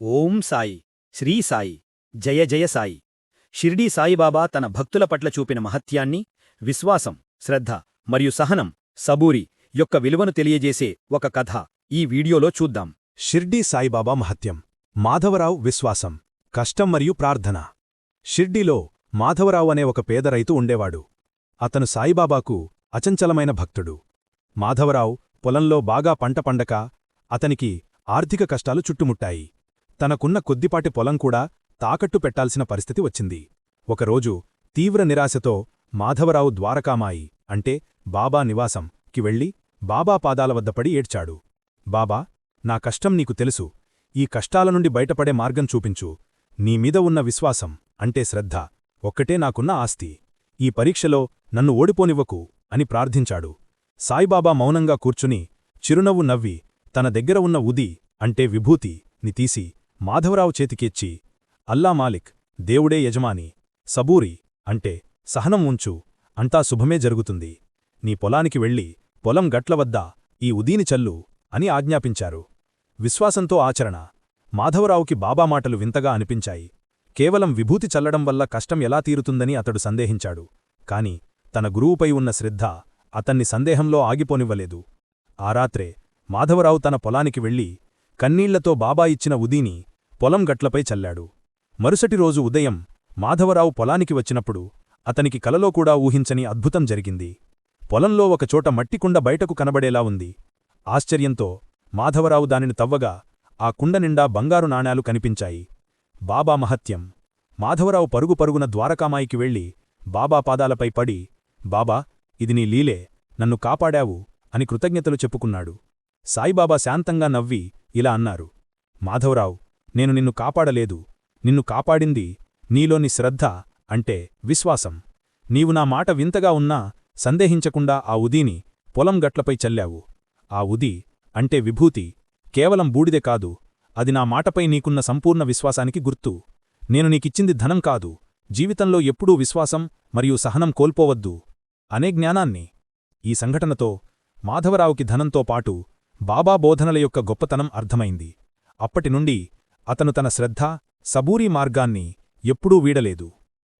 ఓం సాయి శ్రీ సాయి జయ జయ సాయి షిర్డీ సాయిబాబా తన భక్తుల పట్ల చూపిన మహత్యాన్ని విశ్వాసం శ్రద్ధ మరియు సహనం సబూరి యొక్క విలువను తెలియజేసే ఒక కథ ఈ వీడియోలో చూద్దాం. షిర్డీ సాయిబాబా మహత్యం. మాధవరావు విశ్వాసం, కష్టం మరియు ప్రార్థన. షిర్డీలో మాధవరావు అనే ఒక పేద రైతు ఉండేవాడు. అతను సాయిబాబాకు అచంచలమైన భక్తుడు. మాధవరావు పొలంలో బాగా పంట పండక అతనికి ఆర్థిక కష్టాలు చుట్టుముట్టాయి. తనకున్న కొద్దిపాటి పొలం కూడా తాకట్టు పెట్టాల్సిన పరిస్థితి వచ్చింది. ఒకరోజు తీవ్ర నిరాశతో మాధవరావు ద్వారకామాయి అంటే బాబా నివాసం కి వెళ్ళి బాబా పాదాల వద్ద పడి ఏడ్చాడు. బాబా, నా కష్టం నీకు తెలుసు. ఈ కష్టాల నుండి బయటపడే మార్గం చూపించు. నీమీద ఉన్న విశ్వాసం అంటే శ్రద్ధ ఒక్కటే నాకున్న ఆస్తి. ఈ పరీక్షలో నన్ను ఓడిపోనివ్వకు అని ప్రార్థించాడు. సాయిబాబా మౌనంగా కూర్చుని చిరునవ్వు నవ్వి తన దగ్గర ఉన్న ఉది అంటే విభూతి ని తీసి మాధవరావు చేతికిచ్చి, అల్లా మాలిక్, దేవుడే యజమాని, సబూరి అంటే సహనం ఉంచు, అంతా శుభమే జరుగుతుంది. నీ పొలానికి వెళ్ళి పొలం గట్లవద్ద ఈ ఉదీని చల్లు అని ఆజ్ఞాపించారు. విశ్వాసంతో ఆచరణ. మాధవరావుకి బాబా మాటలు వింతగా అనిపించాయి. కేవలం విభూతి చల్లడం వల్ల కష్టం ఎలా తీరుతుందని అతడు సందేహించాడు. కాని తన గురువుపై ఉన్న శ్రద్ధ అతన్ని సందేహంలో ఆగిపోనివ్వలేదు. ఆ రాత్రే మాధవరావు తన పొలానికి వెళ్ళి కన్నీళ్లతో బాబా ఇచ్చిన ఉదీని పొలం గట్లపై చల్లాడు. మరుసటి రోజు ఉదయం మాధవరావు పొలానికి వచ్చినప్పుడు అతనికి కలలో కూడా ఊహించని అద్భుతం జరిగింది. పొలంలో ఒకచోట మట్టికుండ బయటకు కనబడేలా ఉంది. ఆశ్చర్యంతో మాధవరావు దానిని తవ్వగా ఆ కుండ నిండా బంగారు నాణాలు కనిపించాయి. బాబా మహత్యం. మాధవరావు పరుగు పరుగున ద్వారకామాయికి వెళ్ళి బాబా పాదాలపై పడి, బాబా, ఇది నీ లీలే, నన్ను కాపాడావు అని కృతజ్ఞతలు చెప్పుకున్నాడు. సాయిబాబా శాంతంగా నవ్వి ఇలా అన్నారు, మాధవరావు, నేను నిన్ను కాపాడలేదు. నిన్ను కాపాడింది నీలోని శ్రద్ధ అంటే విశ్వాసం. నీవు నా మాట వింతగా ఉన్నా సందేహించకుండా ఆ ఉదీని పొలం గట్లపై చల్లావు. ఆ ఉది అంటే విభూతి కేవలం బూడిదే కాదు, అది నా మాటపై నీకున్న సంపూర్ణ విశ్వాసానికి గుర్తు. నేను నీకిచ్చింది ధనం కాదు, జీవితంలో ఎప్పుడూ విశ్వాసం మరియు సహనం కోల్పోవద్దు అనే జ్ఞానాన్ని. ఈ సంఘటనతో మాధవరావుకి ధనంతో పాటు బాబా బోధనల యొక్క గొప్పతనం అర్థమైంది. అప్పటినుండి అతను తన శ్రద్ధ సబూరీ మార్గాన్ని ఎప్పుడూ వీడలేదు.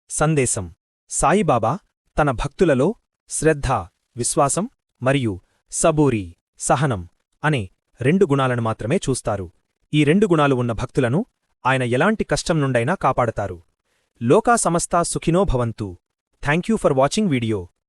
సందేశం. సాయిబాబా తన భక్తులలో శ్రద్ధ, విశ్వాసం మరియు సబూరీ సహనం అనే 2 గుణాలను మాత్రమే చూస్తారు. ఈ 2 గుణాలు ఉన్న భక్తులను ఆయన ఎలాంటి కష్టం నుండైనా కాపాడతారు. లోకా సమస్తా సుఖినో భవంతు. Thank you for watching video.